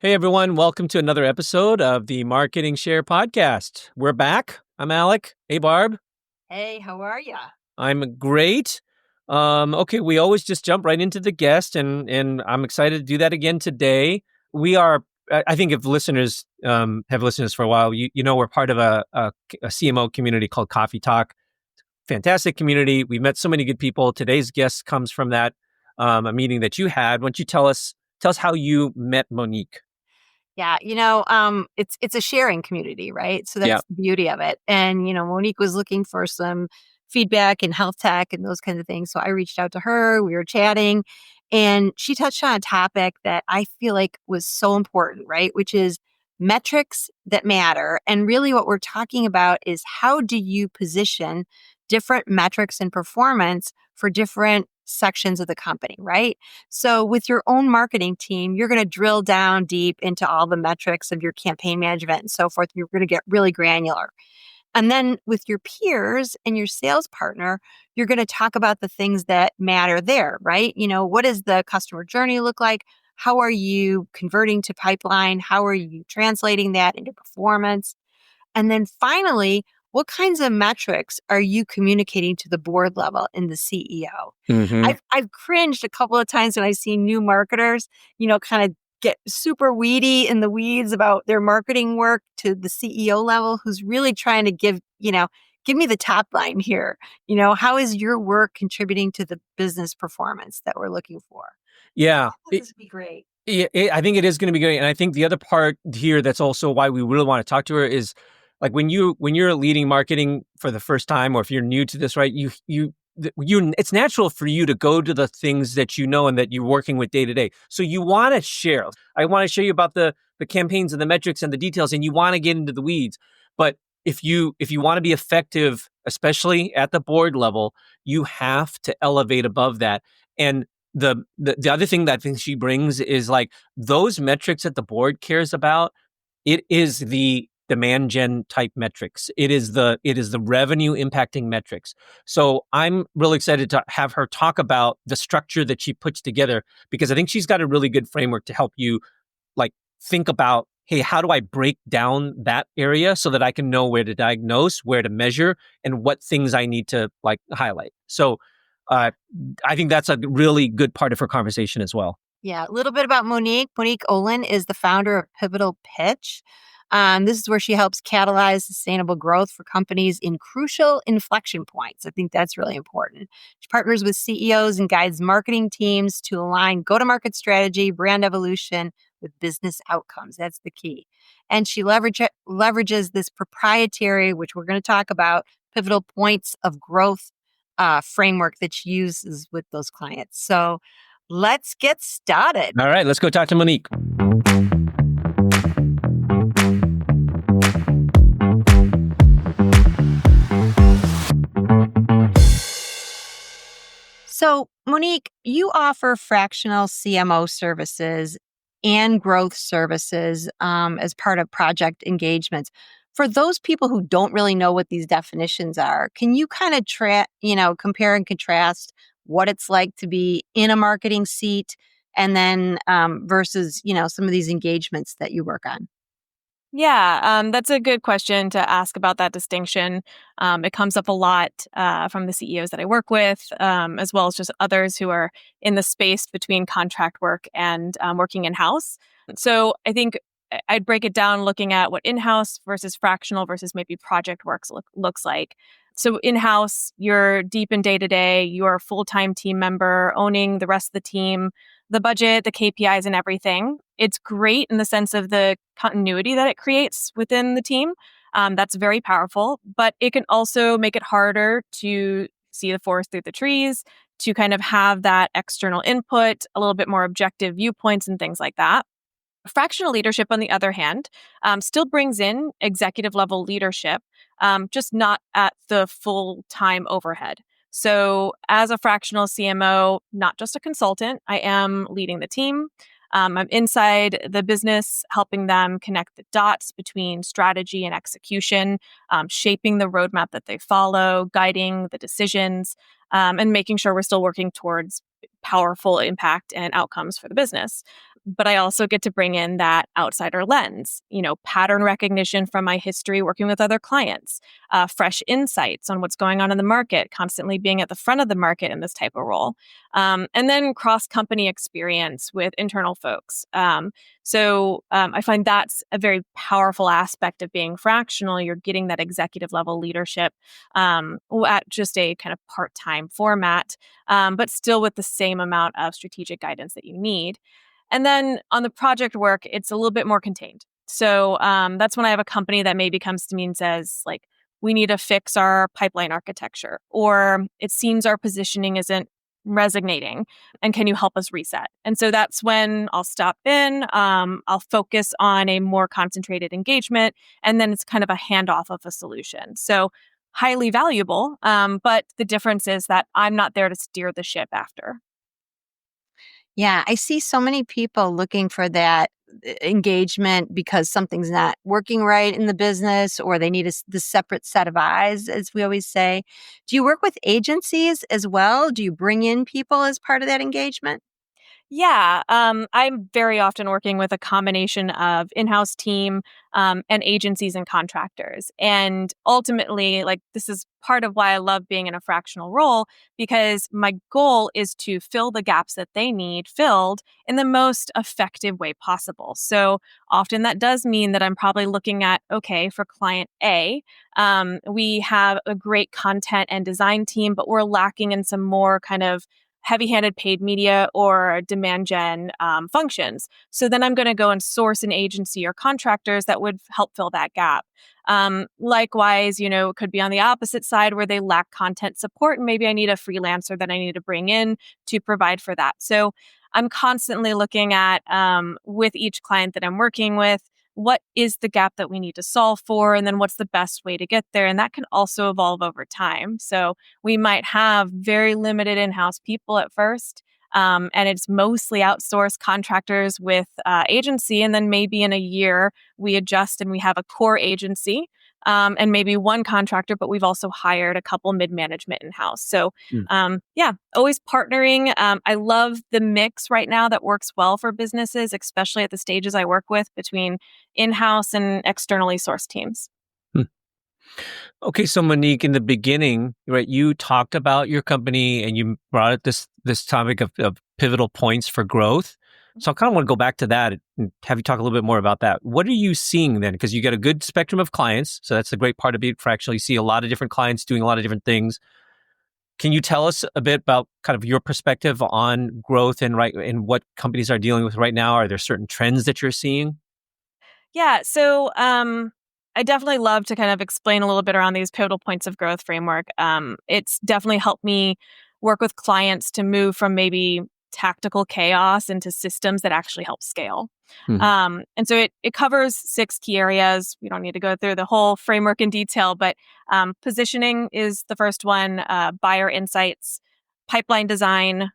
Hey everyone, welcome to another episode of the Marketing Share podcast. We're back. I'm Alec. Hey Barb. Hey, how are ya? I'm great. Okay, we always just jump right into the guest, and I'm excited to do that again today. We are, I think, if listeners have listened to us for a while, you know we're part of a CMO community called Coffee Talk. Fantastic community. We met so many good people. Today's guest comes from that a meeting that you had. Why don't you tell us how you met Monique? Yeah, it's a sharing community, right? So Yeah. that's the beauty of it. And Monique was looking for some feedback in health tech and those kinds of things. So I reached out to her. We were chatting, and she touched on a topic that I feel like was so important, right? Which is metrics that matter. And really, what we're talking about is how do you position different metrics and performance for different sections of the company, right? So with your own marketing team, you're going to drill down deep into all the metrics of your campaign management and so forth. You're going to get really granular. And then with your peers and your sales partner, you're going to talk about the things that matter there, right? What does the customer journey look like? How are you converting to pipeline? How are you translating that into performance? And then finally, what kinds of metrics are you communicating to the board level and the CEO? Mm-hmm. I've cringed a couple of times when I've seen new marketers, kind of get super weedy in the weeds about their marketing work to the CEO level, who's really trying to give me the top line here. How is your work contributing to the business performance that we're looking for? Yeah. This would be great. I think it is going to be great, and I think the other part here that's also why we really want to talk to her is like when you're leading marketing for the first time, or if you're new to this, right? It's natural for you to go to the things that you know and that you're working with day to day. So you want to share. I want to show you about the campaigns and the metrics and the details, and you want to get into the weeds. But if you want to be effective, especially at the board level, you have to elevate above that. And the other thing that I think she brings is like those metrics that the board cares about. It is the demand gen type metrics. It is the revenue impacting metrics. So I'm really excited to have her talk about the structure that she puts together, because I think she's got a really good framework to help you like think about, hey, how do I break down that area so that I can know where to diagnose, where to measure, and what things I need to like highlight. So uh, I think that's a really good part of her conversation as well. Yeah, a little bit about Monique. Monique Olan is the founder of Pivotal Pitch. This is where she helps catalyze sustainable growth for companies in crucial inflection points. I think that's really important. She partners with CEOs and guides marketing teams to align go to market strategy, brand evolution with business outcomes. That's the key. And she leverages this proprietary, which we're going to talk about, pivotal points of growth framework that she uses with those clients. So, let's get started. All right, let's go talk to Monique. So, Monique, you offer fractional CMO services and growth services as part of project engagements. For those people who don't really know what these definitions are, can you kind of compare and contrast what it's like to be in a marketing seat and then versus some of these engagements that you work on? Yeah, that's a good question to ask about that distinction. It comes up a lot from the CEOs that I work with, as well as just others who are in the space between contract work and working in house. So I think I'd break it down looking at what in house versus fractional versus maybe project works looks like. So in house, you're deep in day to day, you're a full time team member owning the rest of the team, the budget, the KPIs, and everything. It's great in the sense of the continuity that it creates within the team. That's very powerful, but it can also make it harder to see the forest through the trees, to kind of have that external input, a little bit more objective viewpoints and things like that. Fractional leadership, on the other hand, still brings in executive level leadership, just not at the full time overhead. So, as a fractional CMO, not just a consultant, I am leading the team. I'm inside the business, helping them connect the dots between strategy and execution, shaping the roadmap that they follow, guiding the decisions, and making sure we're still working towards powerful impact and outcomes for the business. But I also get to bring in that outsider lens, pattern recognition from my history working with other clients, fresh insights on what's going on in the market, constantly being at the front of the market in this type of role. And then cross-company experience with internal folks. I find that's a very powerful aspect of being fractional. You're getting that executive level leadership at just a kind of part-time format, but still with the same amount of strategic guidance that you need. And then on the project work, it's a little bit more contained. So that's when I have a company that maybe comes to me and says, like, we need to fix our pipeline architecture, or it seems our positioning isn't resonating, and can you help us reset? And so that's when I'll stop in, I'll focus on a more concentrated engagement, and then it's kind of a handoff of a solution. So highly valuable, but the difference is that I'm not there to steer the ship after. Yeah, I see so many people looking for that engagement because something's not working right in the business, or they need the separate set of eyes, as we always say. Do you work with agencies as well? Do you bring in people as part of that engagement? Yeah, I'm very often working with a combination of in-house team and agencies and contractors. And ultimately, like, this is part of why I love being in a fractional role, because my goal is to fill the gaps that they need filled in the most effective way possible. So often that does mean that I'm probably looking at, okay, for client A, we have a great content and design team, but we're lacking in some more kind of heavy-handed paid media or demand gen functions. So then I'm going to go and source an agency or contractors that would help fill that gap. Likewise, it could be on the opposite side where they lack content support, and maybe I need a freelancer that I need to bring in to provide for that. So I'm constantly looking at, with each client that I'm working with, what is the gap that we need to solve for, and then what's the best way to get there. And that can also evolve over time. So we might have very limited in-house people at first, and it's mostly outsourced contractors with agency. And then maybe in a year, we adjust and we have a core agency, and maybe one contractor, but we've also hired a couple mid-management in-house. So yeah, always partnering. I love the mix right now that works well for businesses, especially at the stages I work with, between in-house and externally sourced teams. Hmm. Okay, so Monique, in the beginning, right, you talked about your company and you brought up this topic of pivotal points for growth. So I kind of want to go back to that and have you talk a little bit more about that. What are you seeing then? Because you get a good spectrum of clients. So that's the great part of being fractional. You see a lot of different clients doing a lot of different things. Can you tell us a bit about kind of your perspective on growth and what companies are dealing with right now? Are there certain trends that you're seeing? Yeah. So I definitely love to kind of explain a little bit around these pivotal points of growth framework. It's definitely helped me work with clients to move from maybe tactical chaos into systems that actually help scale. Mhm. And so it covers 6 key areas. We don't need to go through the whole framework in detail, but positioning is the first one, buyer insights, pipeline design,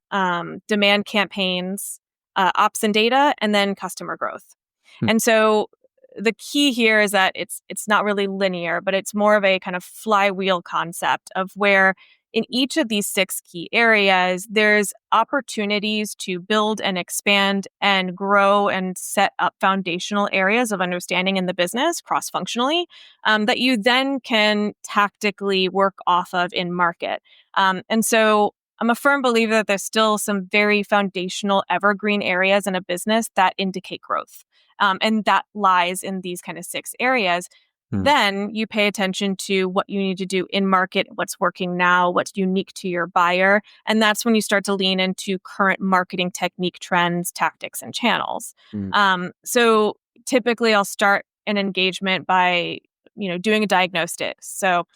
demand campaigns, ops and data, and then customer growth. Hmm. And so the key here is that it's not really linear, but it's more of a kind of flywheel concept of where in each of these 6 key areas, there's opportunities to build and expand and grow and set up foundational areas of understanding in the business cross-functionally, that you then can tactically work off of in market. And so I'm a firm believer that there's still some very foundational evergreen areas in a business that indicate growth. And that lies in these kind of 6 areas. Hmm. Then you pay attention to what you need to do in market, what's working now, what's unique to your buyer. And that's when you start to lean into current marketing technique trends, tactics, and channels. Hmm. So typically I'll start an engagement by, doing a diagnostic. So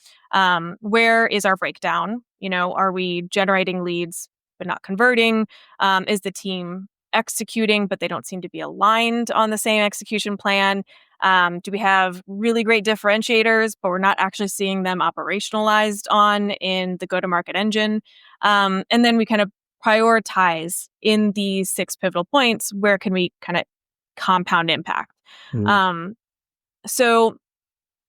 where is our breakdown? Are we generating leads but not converting? Is the team executing, but they don't seem to be aligned on the same execution plan? Do we have really great differentiators, but we're not actually seeing them operationalized in the go-to-market engine? And then we kind of prioritize in these 6 pivotal points, where can we kind of compound impact? Hmm. So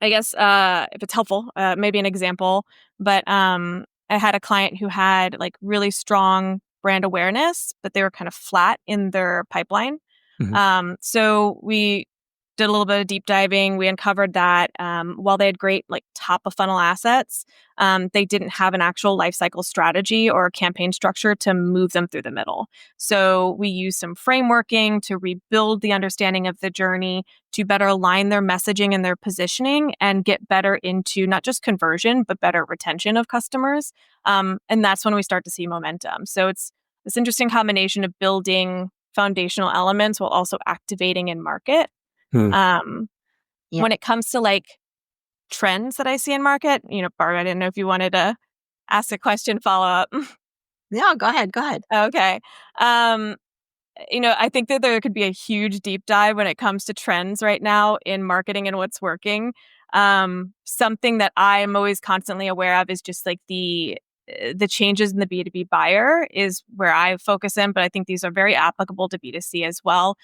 I guess if it's helpful, maybe an example, but I had a client who had like really strong brand awareness, but they were kind of flat in their pipeline. So we did a little bit of deep diving. We uncovered that while they had great like top of funnel assets, they didn't have an actual life cycle strategy or a campaign structure to move them through the middle. So we used some frameworking to rebuild the understanding of the journey, to better align their messaging and their positioning and get better into not just conversion, but better retention of customers. And that's when we start to see momentum. So it's this interesting combination of building foundational elements while also activating in market. Um, Yeah. When it comes to like trends that I see in market, Barb, I didn't know if you wanted to ask a question, follow up. No, go ahead. Go ahead. Okay. Um, I think that there could be a huge deep dive when it comes to trends right now in marketing and what's working. Something that I'm always constantly aware of is just like the changes in the B2B buyer is where I focus in, but I think these are very applicable to B2C as well.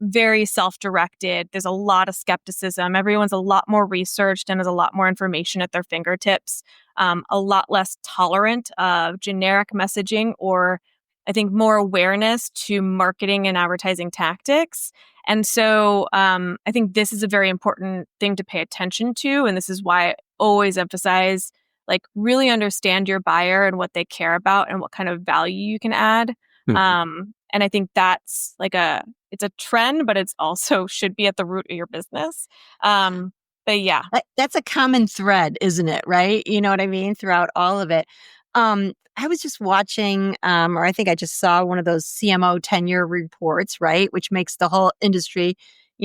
Very self-directed. There's a lot of skepticism. Everyone's a lot more researched and has a lot more information at their fingertips. A lot less tolerant of generic messaging, or I think more awareness to marketing and advertising tactics. And so I think this is a very important thing to pay attention to. And this is why I always emphasize like really understand your buyer and what they care about and what kind of value you can add. And I think that's like it's a trend, but it's also should be at the root of your business. But yeah. That's a common thread, isn't it? Right? You know what I mean? Throughout all of it. I was just watching, or I think I just saw one of those CMO tenure reports, right? Which makes the whole industry,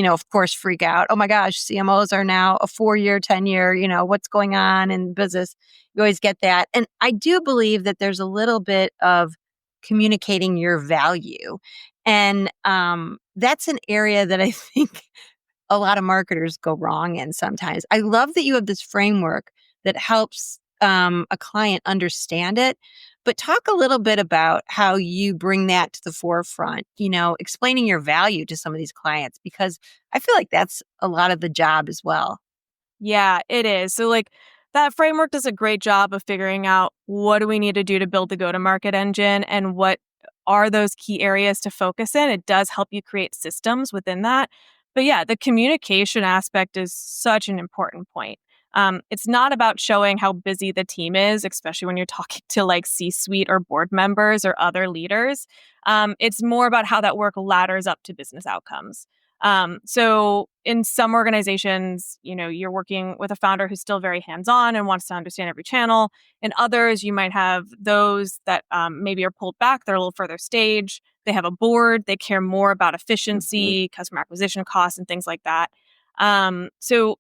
of course, freak out. Oh my gosh, CMOs are now a 4-year tenure. What's going on in business? You always get that. And I do believe that there's a little bit of communicating your value. And that's an area that I think a lot of marketers go wrong in sometimes. I love that you have this framework that helps a client understand it, but talk a little bit about how you bring that to the forefront, explaining your value to some of these clients, because I feel like that's a lot of the job as well. Yeah, it is. So like that framework does a great job of figuring out what do we need to do to build the go-to-market engine and what are those key areas to focus in. It does help you create systems within that. But yeah, the communication aspect is such an important point. It's not about showing how busy the team is, especially when you're talking to like C-suite or board members or other leaders. It's more about how that work ladders up to business outcomes. So in some organizations, you're working with a founder who's still very hands-on and wants to understand every channel. In others, you might have those that maybe are pulled back. They're a little further stage. They have a board. They care more about efficiency, customer acquisition costs, and things like that. So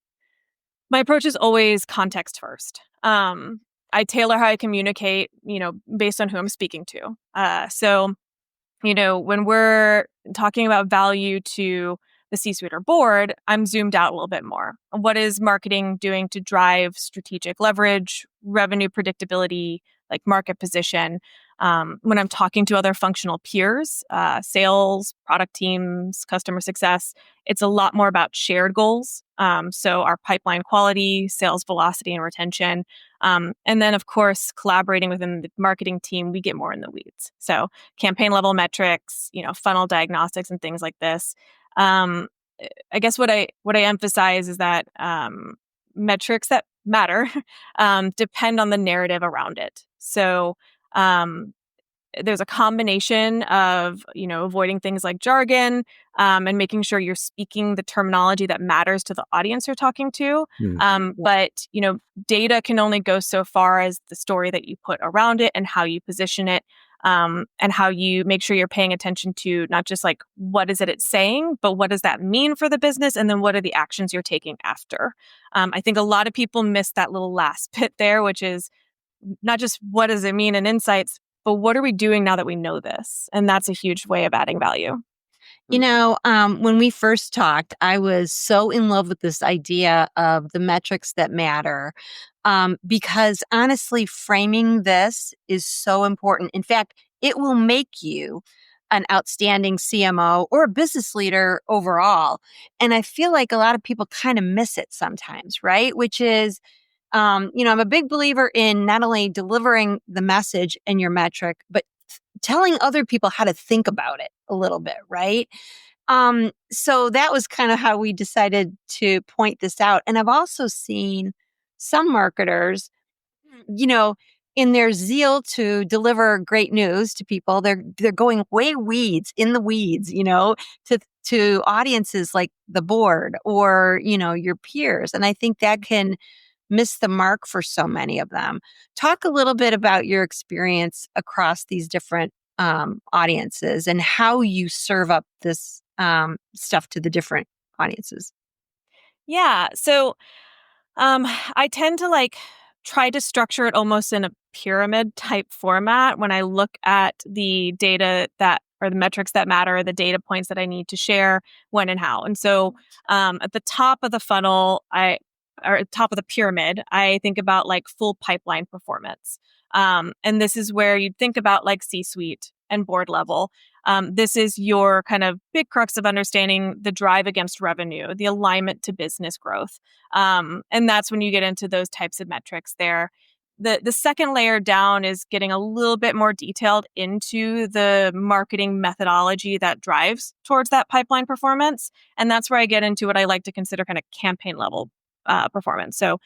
my approach is always context first. I tailor how I communicate, based on who I'm speaking to. So when we're talking about value to the C-suite or board, I'm zoomed out a little bit more. What is marketing doing to drive strategic leverage, revenue predictability, like market position? When I'm talking to other functional peers, sales, product teams, customer success, it's a lot more about shared goals. So our pipeline quality, sales velocity, and retention. And then, of course, collaborating within the marketing team, we get more in the weeds. So campaign level metrics, funnel diagnostics and things like this. I guess what I emphasize is that metrics that matter depend on the narrative around it. So there's a combination of avoiding things like jargon and making sure you're speaking the terminology that matters to the audience you're talking to. But data can only go so far as the story that you put around it and how you position it, and how you make sure you're paying attention to not just like what is it's saying, but what does that mean for the business, and then what are the actions you're taking after. I think a lot of people miss that little last bit there, which is not just what does it mean in insights, but what are we doing now that we know this? And that's a huge way of adding value. When we first talked, I was so in love with this idea of the metrics that matter, because honestly, framing this is so important. In fact, it will make you an outstanding CMO or a business leader overall. And I feel like a lot of people kind of miss it sometimes, right? Which is, I'm a big believer in not only delivering the message and your metric, but telling other people how to think about it a little bit, right? So that was kind of how we decided to point this out. And I've also seen some marketers, you know, in their zeal to deliver great news to people, they're going way weeds in the weeds, to audiences like the board or, your peers. And I think that can miss the mark for so many of them. Talk a little bit about your experience across these different audiences and how you serve up this stuff to the different audiences. Yeah. So I tend to try to structure it almost in a pyramid type format when I look at the data that or the metrics that matter, the data points that I need to share when and how. And so at the top of the funnel, or at the top of the pyramid, I think about full pipeline performance. And this is where you'd think about C-suite and board level. This is your kind of big crux of understanding the drive against revenue, the alignment to business growth. And that's when you get into those types of metrics there. The second layer down is getting a little bit more detailed into the marketing methodology that drives towards that pipeline performance. And that's where I get into what I like to consider kind of campaign level performance. So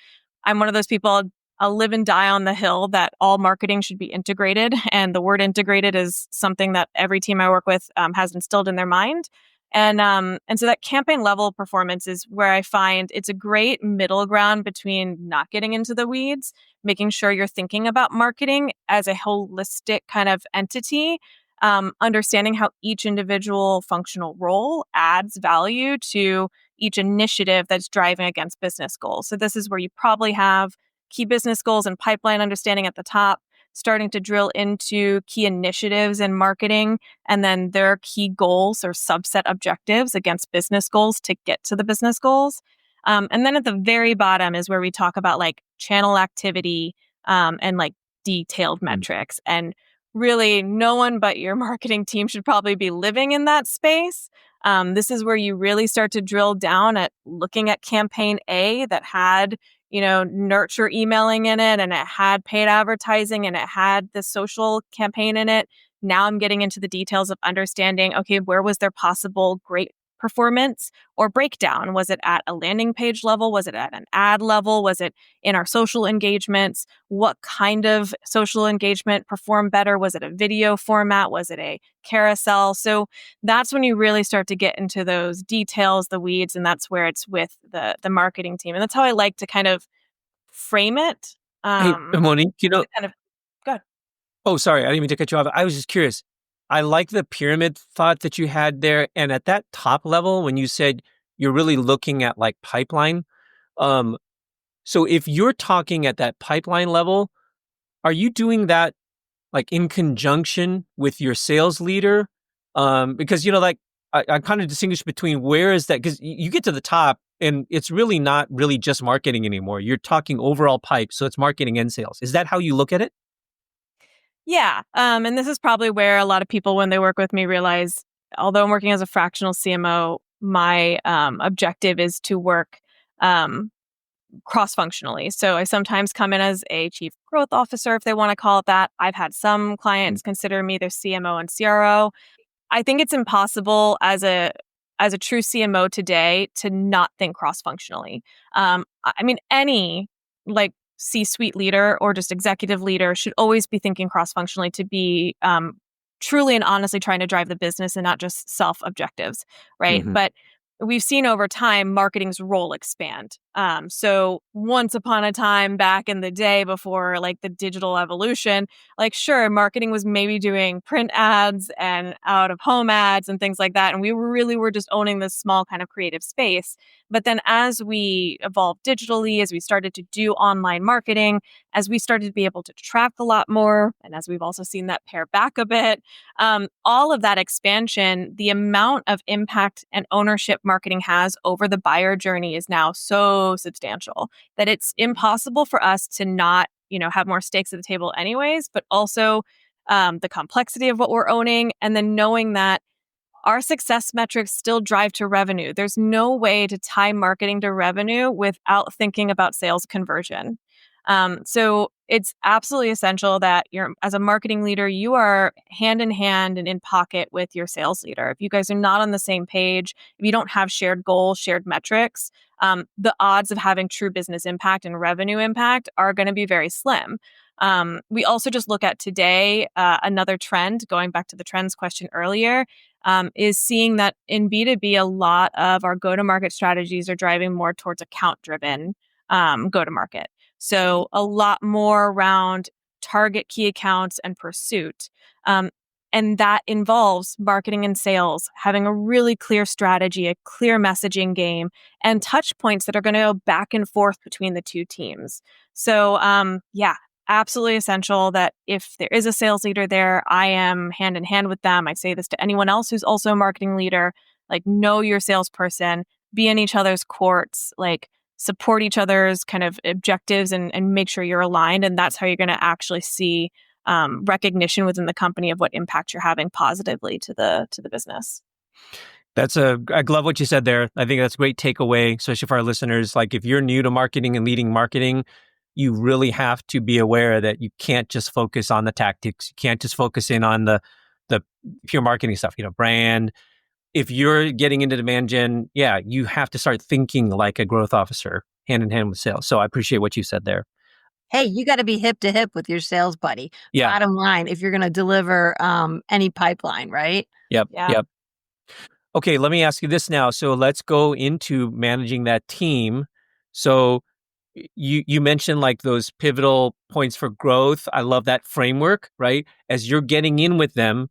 I'm one of those people, I'll live and die on the hill that all marketing should be integrated. And the word integrated is something that every team I work with has instilled in their mind. And so that campaign level performance is where I find it's a great middle ground between not getting into the weeds, making sure you're thinking about marketing as a holistic kind of entity, understanding how each individual functional role adds value to each initiative that's driving against business goals. So this is where you probably have key business goals and pipeline understanding at the top, starting to drill into key initiatives in marketing, and then their key goals or subset objectives against business goals to get to the business goals. And then at the very bottom is where we talk about channel activity and detailed metrics. And really, no one but your marketing team should probably be living in that space. This is where you really start to drill down at looking at campaign A that had nurture emailing in it, and it had paid advertising, and it had the social campaign in it. Now I'm getting into the details of understanding, okay, where was there possible great performance or breakdown? Was it at a landing page level? Was it at an ad level? Was it in our social engagements? What kind of social engagement performed better? Was it a video format? Was it a carousel? So that's when you really start to get into those details, the weeds, and that's where it's with the marketing team. And that's how I like to kind of frame it. Hey, Monique, Kind of good. oh, sorry, I didn't mean to cut you off. I was just curious. I like the pyramid thought that you had there. And at that top level, when you said you're really looking at pipeline, um, so if you're talking at that pipeline level, are you doing that in conjunction with your sales leader? Because I kind of distinguish between where is that, because you get to the top and it's really not really just marketing anymore. You're talking overall pipe, so it's marketing and sales. Is that how you look at it? Yeah. And this is probably where a lot of people, when they work with me, realize, although I'm working as a fractional CMO, my objective is to work cross-functionally. So I sometimes come in as a chief growth officer, if they want to call it that. I've had some clients consider me their CMO and CRO. I think it's impossible as a true CMO today to not think cross-functionally. I mean, any C-suite leader or just executive leader should always be thinking cross-functionally to be truly and honestly trying to drive the business and not just self-objectives, right? Mm-hmm. But we've seen over time marketing's role expand. So once upon a time back in the day before the digital evolution, sure, marketing was maybe doing print ads and out of home ads and things like that. And we really were just owning this small kind of creative space. But then as we evolved digitally, as we started to do online marketing, as we started to be able to track a lot more, and as we've also seen that pare back a bit, all of that expansion, the amount of impact and ownership marketing has over the buyer journey is now so substantial that it's impossible for us to not, have more stakes at the table anyways, but also the complexity of what we're owning, and then knowing that our success metrics still drive to revenue. There's no way to tie marketing to revenue without thinking about sales conversion. So it's absolutely essential that as a marketing leader, you are hand in hand and in pocket with your sales leader. If you guys are not on the same page, if you don't have shared goals, shared metrics, the odds of having true business impact and revenue impact are going to be very slim. We also just look at today, another trend, going back to the trends question earlier, is seeing that in B2B, a lot of our go-to-market strategies are driving more towards account-driven go-to-market. So a lot more around target key accounts and pursuit. And that involves marketing and sales, having a really clear strategy, a clear messaging game, and touch points that are going to go back and forth between the two teams. So, absolutely essential that if there is a sales leader there, I am hand in hand with them. I say this to anyone else who's also a marketing leader, like, know your salesperson, be in each other's courts, like, support each other's kind of objectives and make sure you're aligned. And that's how you're going to actually see recognition within the company of what impact you're having positively to the business. I love what you said there. I think that's a great takeaway, especially for our listeners. Like, if you're new to marketing and leading marketing, you really have to be aware that you can't just focus on the tactics. You can't just focus in on the pure marketing stuff, brand. If you're getting into demand gen, you have to start thinking like a growth officer, hand in hand with sales. So I appreciate what you said there. Hey, you got to be hip to hip with your sales buddy. Yeah. Bottom line, if you're going to deliver any pipeline, right? Yep. Yeah. Yep. Okay, let me ask you this now. So let's go into managing that team. So you mentioned like those pivotal points for growth. I love that framework, right? As you're getting in with them,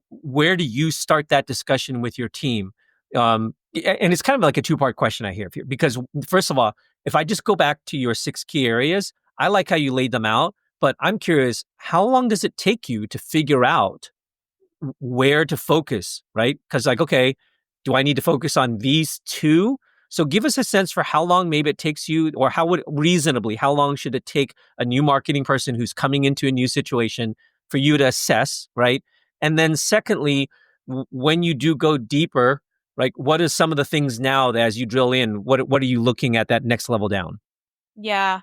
where do you start that discussion with your team? And it's kind of like a two-part question I hear here, because first of all, if I just go back to your 6 key areas, I like how you laid them out, but I'm curious, how long does it take you to figure out where to focus, right? Because like, okay, do I need to focus on these 2? So give us a sense for how long maybe it takes you, or how long should it take a new marketing person who's coming into a new situation for you to assess, right? And then secondly, when you do go deeper, right, what are some of the things now that as you drill in, what are you looking at that next level down? Yeah.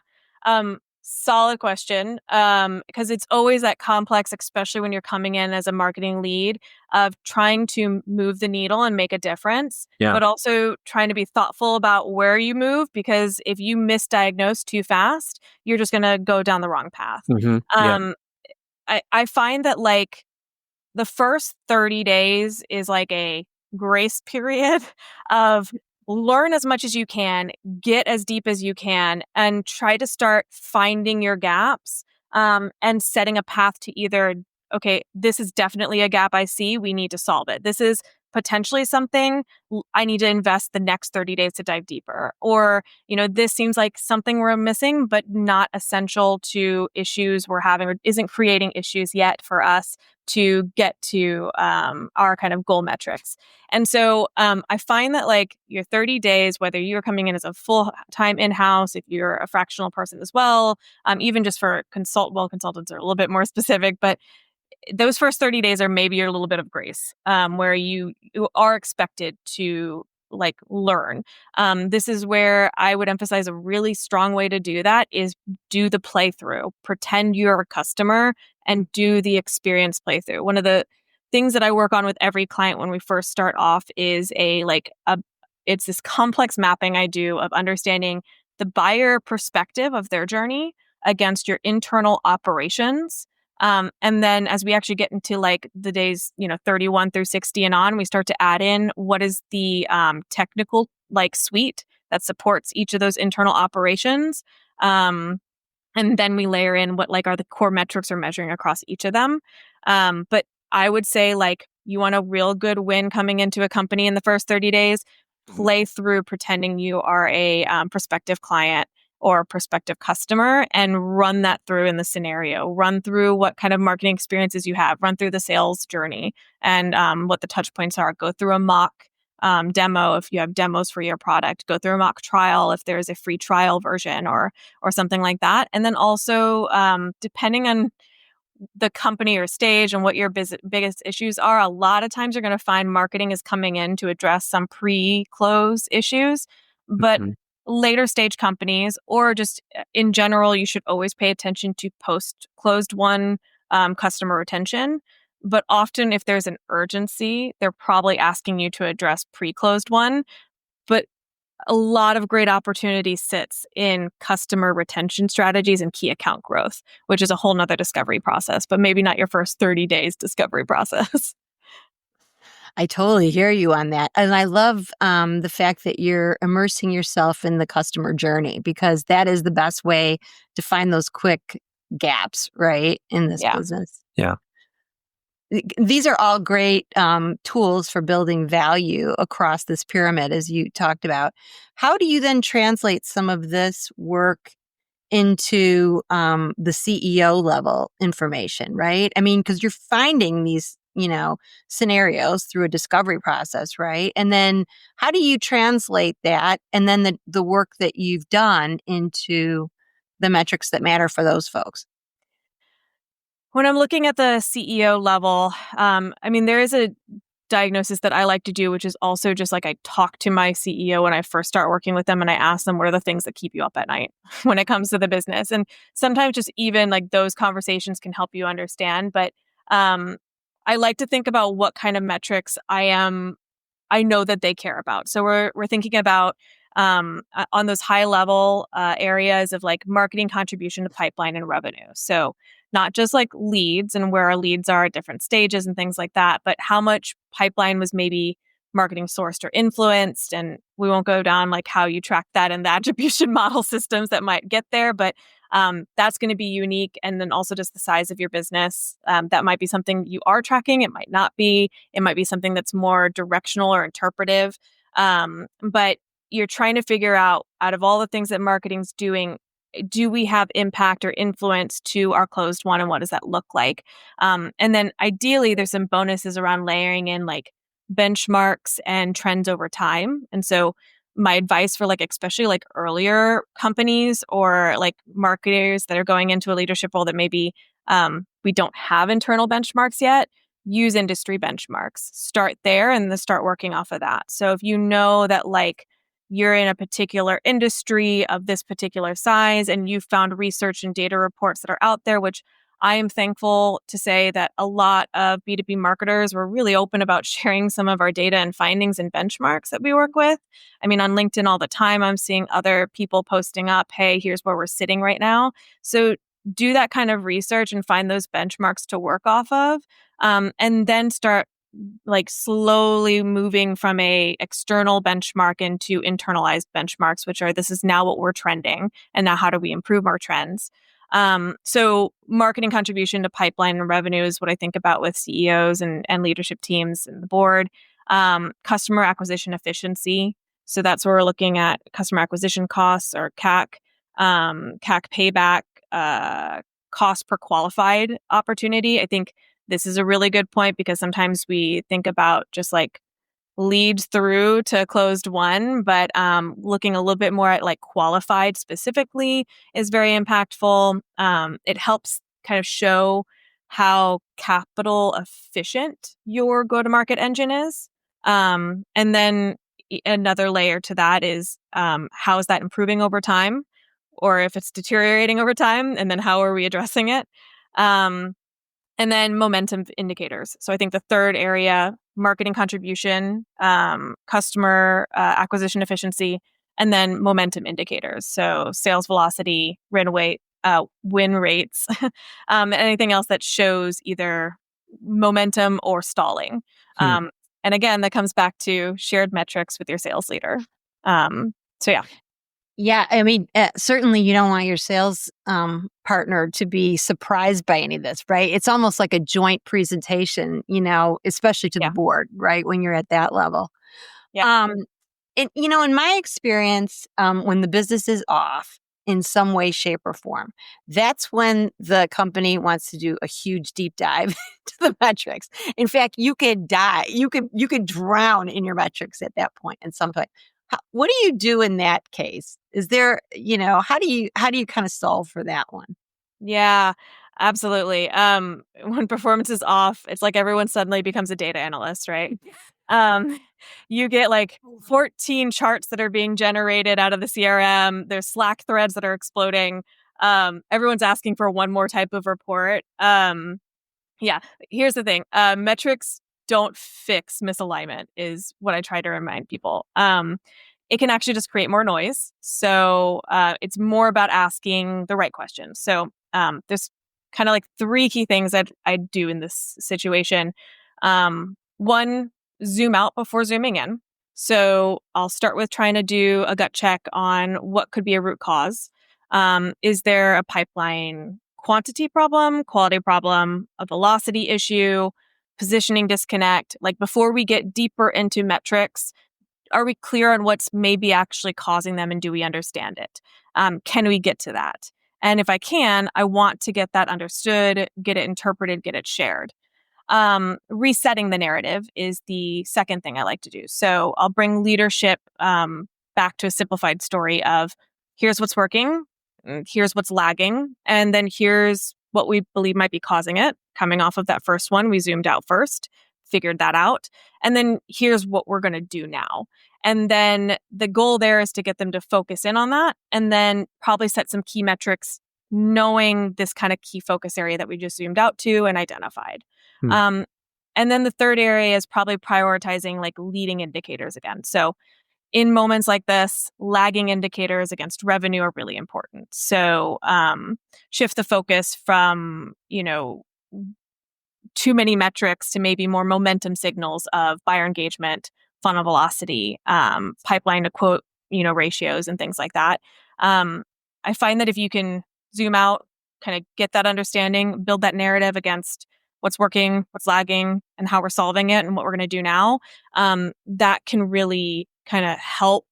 Solid question. Because it's always that complex, especially when you're coming in as a marketing lead, of trying to move the needle and make a difference, but also trying to be thoughtful about where you move, because if you misdiagnose too fast, you're just going to go down the wrong path. I find that like the first 30 days is like a grace period of learn as much as you can, get as deep as you can, and try to start finding your gaps, and setting a path to either, okay, this is definitely a gap I see, we need to solve it. This is potentially something I need to invest the next 30 days to dive deeper. Or, this seems like something we're missing, but not essential to issues we're having, or isn't creating issues yet for us to get to our kind of goal metrics. And so I find that like your 30 days, whether you're coming in as a full-time in-house, if you're a fractional person as well, even just for consultants are a little bit more specific, but those first 30 days are maybe a little bit of grace, where you are expected to like learn. This is where I would emphasize a really strong way to do that is do the playthrough, pretend you're a customer and do the experience playthrough. One of the things that I work on with every client when we first start off is it's this complex mapping I do of understanding the buyer perspective of their journey against your internal operations. And then as we actually get into like the days, 31 through 60 and on, we start to add in what is the technical like suite that supports each of those internal operations. And then we layer in what like are the core metrics we're measuring across each of them. But I would say like you want a real good win coming into a company in the first 30 days, play through pretending you are a prospective client or prospective customer and run that through in the scenario. Run through what kind of marketing experiences you have. Run through the sales journey and what the touch points are. Go through a mock demo if you have demos for your product. Go through a mock trial if there's a free trial version or something like that. And then also, depending on the company or stage and what your biggest issues are, a lot of times you're going to find marketing is coming in to address some pre-close issues. But later stage companies, or just in general, you should always pay attention to post closed won customer retention. But often, if there's an urgency, they're probably asking you to address pre-closed won. But a lot of great opportunity sits in customer retention strategies and key account growth, which is a whole nother discovery process, but maybe not your first 30 days discovery process. I totally hear you on that. And I love the fact that you're immersing yourself in the customer journey, because that is the best way to find those quick gaps, right, in this Yeah. business. Yeah. These are all great tools for building value across this pyramid, as you talked about. How do you then translate some of this work into the CEO level information, right? I mean, because you're finding these, scenarios through a discovery process, right? And then how do you translate that and then the work that you've done into the metrics that matter for those folks? When I'm looking at the CEO level, there is a diagnosis that I like to do, which is also just like I talk to my CEO when I first start working with them and I ask them, what are the things that keep you up at night when it comes to the business? And sometimes just even like those conversations can help you understand. But I like to think about what kind of metrics I know that they care about. So we're thinking about on those high level areas of like marketing contribution to pipeline and revenue. So not just like leads and where our leads are at different stages and things like that, but how much pipeline was maybe marketing sourced or influenced. And we won't go down like how you track that in the attribution model systems that might get there, but that's going to be unique. And then also just the size of your business. That might be something you are tracking. It might not be. It might be something that's more directional or interpretive. But you're trying to figure out of all the things that marketing's doing, do we have impact or influence to our closed won, and what does that look like? And then ideally, there's some bonuses around layering in like benchmarks and trends over time. And so my advice for like, especially like earlier companies or like marketers that are going into a leadership role that maybe we don't have internal benchmarks yet, use industry benchmarks. Start there and then start working off of that. So if you know that like you're in a particular industry of this particular size and you've found research and data reports that are out there, which I am thankful to say that a lot of B2B marketers were really open about sharing some of our data and findings and benchmarks that we work with. I mean, on LinkedIn all the time, I'm seeing other people posting up, hey, here's where we're sitting right now. So do that kind of research and find those benchmarks to work off of, and then start like slowly moving from a external benchmark into internalized benchmarks, which are, this is now what we're trending. And now how do we improve our trends? So marketing contribution to pipeline and revenue is what I think about with CEOs and leadership teams and the board. Customer acquisition efficiency. So that's where we're looking at customer acquisition costs or CAC, CAC payback, cost per qualified opportunity. I think this is a really good point because sometimes we think about just like leads through to closed won, but looking a little bit more at like qualified specifically is very impactful. It helps kind of show how capital efficient your go-to-market engine is. And then another layer to that is how is that improving over time, or if it's deteriorating over time, and then how are we addressing it? And then momentum indicators. So I think the third area, marketing contribution, customer acquisition efficiency, and then momentum indicators. So sales velocity, win rates, anything else that shows either momentum or stalling. And again, that comes back to shared metrics with your sales leader. So yeah. Yeah, I mean, certainly you don't want your sales partner to be surprised by any of this, right? It's almost like a joint presentation, especially to the board, right? When you're at that level. Yeah. In my experience, when the business is off in some way, shape, or form, that's when the company wants to do a huge deep dive to the metrics. In fact, you could die. You could drown in your metrics at that point. At some point, what do you do in that case? Is there, how do you kind of solve for that one? Yeah, absolutely. When performance is off, it's like everyone suddenly becomes a data analyst, right? You get like 14 charts that are being generated out of the CRM. There's Slack threads that are exploding. Everyone's asking for one more type of report. Yeah, here's the thing. Metrics don't fix misalignment is what I try to remind people. It can actually just create more noise. So it's more about asking the right questions. So there's kind of like three key things that I do in this situation. One, zoom out before zooming in. So I'll start with trying to do a gut check on what could be a root cause. Is there a pipeline quantity problem, quality problem, a velocity issue, positioning disconnect? Like before we get deeper into metrics, are we clear on what's maybe actually causing them and do we understand it? Can we get to that? And if I can, I want to get that understood, get it interpreted, get it shared. Resetting the narrative is the second thing I like to do. So I'll bring leadership back to a simplified story of here's what's working, here's what's lagging, and then here's what we believe might be causing it. Coming off of that first one, we zoomed out first, figured that out, and then here's what we're going to do now. And then the goal there is to get them to focus in on that and then probably set some key metrics knowing this kind of key focus area that we just zoomed out to and identified. Hmm. And then the third area is probably prioritizing like leading indicators again. So in moments like this, lagging indicators against revenue are really important. So shift the focus from, too many metrics to maybe more momentum signals of buyer engagement, funnel velocity, pipeline to quote, ratios and things like that. I find that if you can zoom out, kind of get that understanding, build that narrative against what's working, what's lagging, and how we're solving it and what we're going to do now, that can really kind of help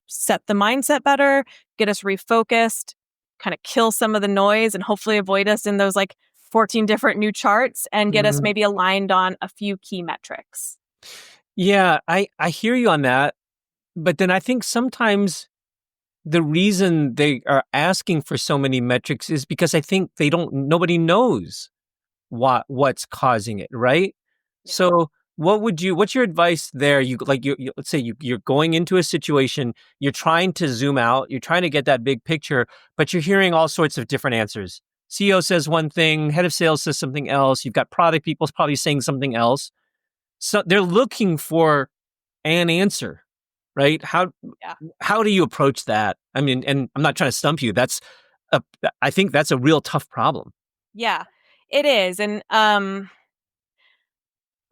set the mindset better, get us refocused, kind of kill some of the noise and hopefully avoid us in those like 14 different new charts and get us maybe aligned on a few key metrics. Yeah, I hear you on that. But then I think sometimes the reason they are asking for so many metrics is because I think nobody knows what's causing it, right? Yeah. So what's your advice there? Let's say you're going into a situation, you're trying to zoom out, you're trying to get that big picture, but you're hearing all sorts of different answers. CEO says one thing, head of sales says something else, you've got product people probably saying something else. So they're looking for an answer, right? How do you approach that? I mean, and I'm not trying to stump you. I think that's a real tough problem. Yeah, it is. And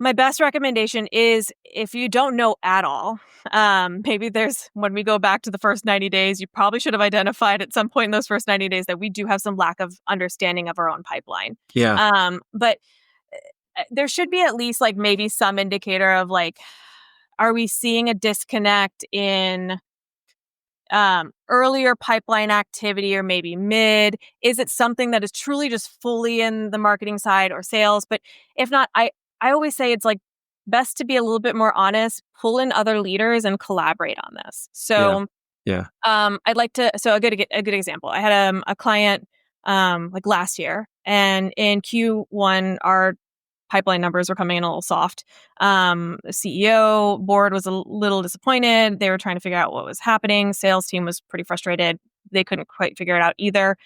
my best recommendation is if you don't know at all, maybe when we go back to the first 90 days, you probably should have identified at some point in those first 90 days that we do have some lack of understanding of our own pipeline. Yeah. But there should be at least like maybe some indicator of like, are we seeing a disconnect in earlier pipeline activity or maybe mid? Is it something that is truly just fully in the marketing side or sales? But if not, I always say it's like best to be a little bit more honest, pull in other leaders and collaborate on this. So Yeah. so a good example. I had a client like last year, and in Q1 our pipeline numbers were coming in a little soft. The CEO board was a little disappointed. They were trying to figure out what was happening. Sales team was pretty frustrated. They couldn't quite figure it out either.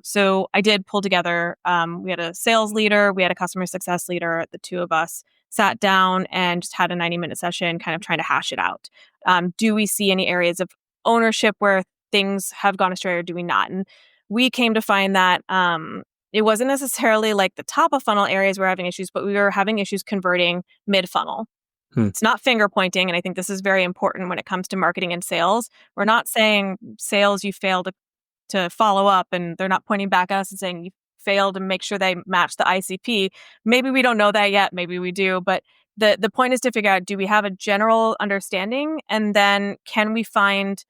So I did pull together. We had a sales leader, we had a customer success leader. The two of us sat down and just had a 90-minute session, kind of trying to hash it out. Do we see any areas of ownership where things have gone astray, or do we not? And we came to find that it wasn't necessarily like the top of funnel areas we're having issues, but we were having issues converting mid funnel. It's not finger pointing. And I think this is very important when it comes to marketing and sales. We're not saying sales, you failed to follow up, and they're not pointing back at us and saying you failed to make sure they match the ICP. Maybe we don't know that yet. Maybe we do. But the point is to figure out, do we have a general understanding? And then can we find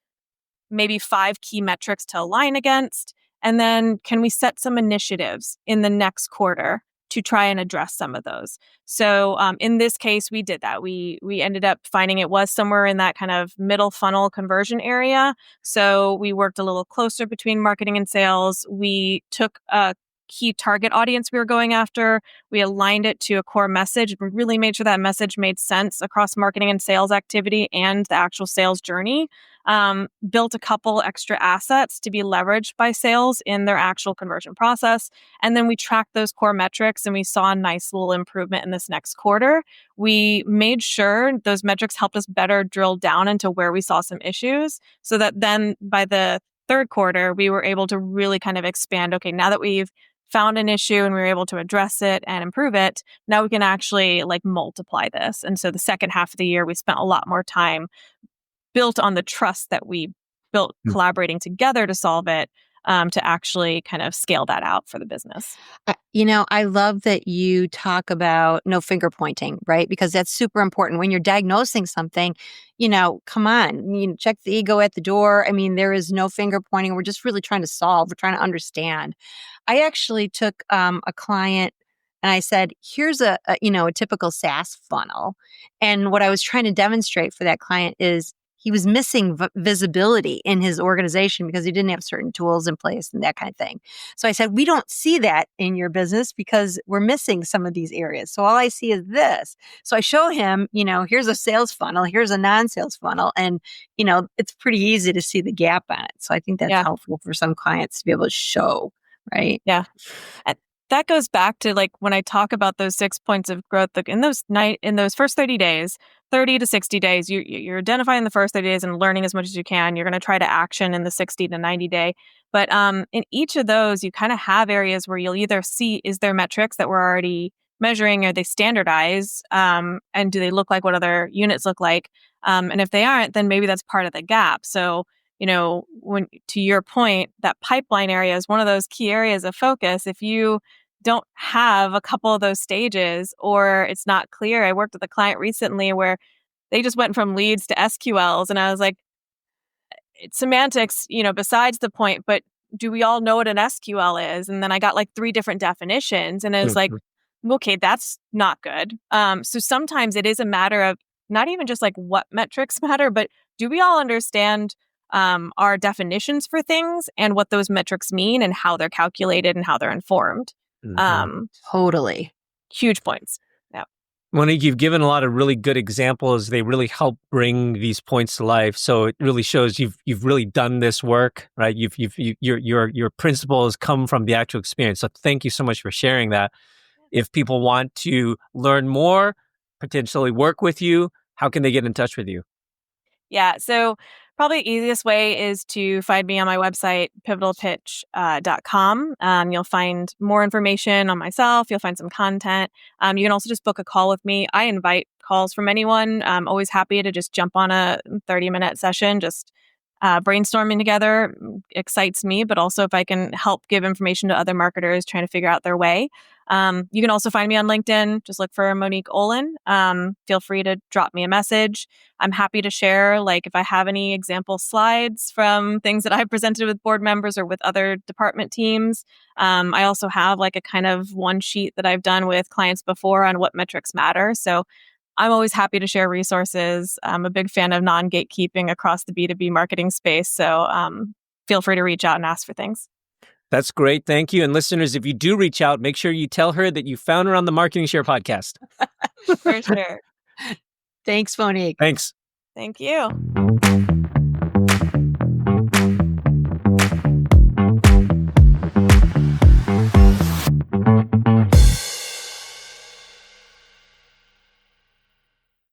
maybe 5 key metrics to align against? And then can we set some initiatives in the next quarter to try and address some of those? So in this case, we did that. We ended up finding it was somewhere in that kind of middle funnel conversion area. So we worked a little closer between marketing and sales. We took a key target audience we were going after. We aligned it to a core message. We really made sure that message made sense across marketing and sales activity and the actual sales journey. Built a couple extra assets to be leveraged by sales in their actual conversion process. And then we tracked those core metrics and we saw a nice little improvement in this next quarter. We made sure those metrics helped us better drill down into where we saw some issues so that then by the third quarter, we were able to really kind of expand. Okay, now that we've found an issue and we were able to address it and improve it, now we can actually like multiply this. And so the second half of the year, we spent a lot more time built on the trust that we built collaborating together to solve it, to actually kind of scale that out for the business. I love that you talk about no finger pointing, right? Because that's super important. When you're diagnosing something, come on, check the ego at the door. I mean, there is no finger pointing. We're just really trying to solve. We're trying to understand. I actually took a client and I said, here's a typical SaaS funnel. And what I was trying to demonstrate for that client is he was missing visibility in his organization because he didn't have certain tools in place and that kind of thing. So I said, we don't see that in your business because we're missing some of these areas. So all I see is this. So I show him, here's a sales funnel, here's a non-sales funnel. And, it's pretty easy to see the gap on it. So I think that's helpful for some clients to be able to show, right? Yeah. And that goes back to like when I talk about those 6 points of growth, like in those first 30 days, 30 to 60 days, you're identifying the first 30 days and learning as much as you can. You're going to try to action in the 60 to 90 day. But in each of those, you kind of have areas where you'll either see, is there metrics that we're already measuring? Are they standardized? And do they look like what other units look like? And if they aren't, then maybe that's part of the gap. So, when to your point, that pipeline area is one of those key areas of focus. If you don't have a couple of those stages or it's not clear. I worked with a client recently where they just went from leads to SQLs and I was like, it's semantics, besides the point, but do we all know what an SQL is? And then I got like 3 different definitions and it was like, okay, that's not good. So sometimes it is a matter of not even just like what metrics matter, but do we all understand our definitions for things and what those metrics mean and how they're calculated and how they're informed? Totally. Huge points. Yeah. Monique, you've given a lot of really good examples. They really help bring these points to life. So it really shows you've really done this work, right? Your principles come from the actual experience. So thank you so much for sharing that. If people want to learn more, potentially work with you, how can they get in touch with you? Yeah. So probably the easiest way is to find me on my website, pivotalpitch.com. You'll find more information on myself. You'll find some content. You can also just book a call with me. I invite calls from anyone. I'm always happy to just jump on a 30-minute session, just brainstorming together excites me, but also if I can help give information to other marketers trying to figure out their way. You can also find me on LinkedIn. Just look for Monique Olan. Feel free to drop me a message. I'm happy to share, like if I have any example slides from things that I presented with board members or with other department teams. I also have like a kind of one sheet that I've done with clients before on what metrics matter. So I'm always happy to share resources. I'm a big fan of non-gatekeeping across the B2B marketing space. So feel free to reach out and ask for things. That's great. Thank you. And listeners, if you do reach out, make sure you tell her that you found her on the Marketing Share podcast. For sure. Thanks, Monique. Thanks. Thank you.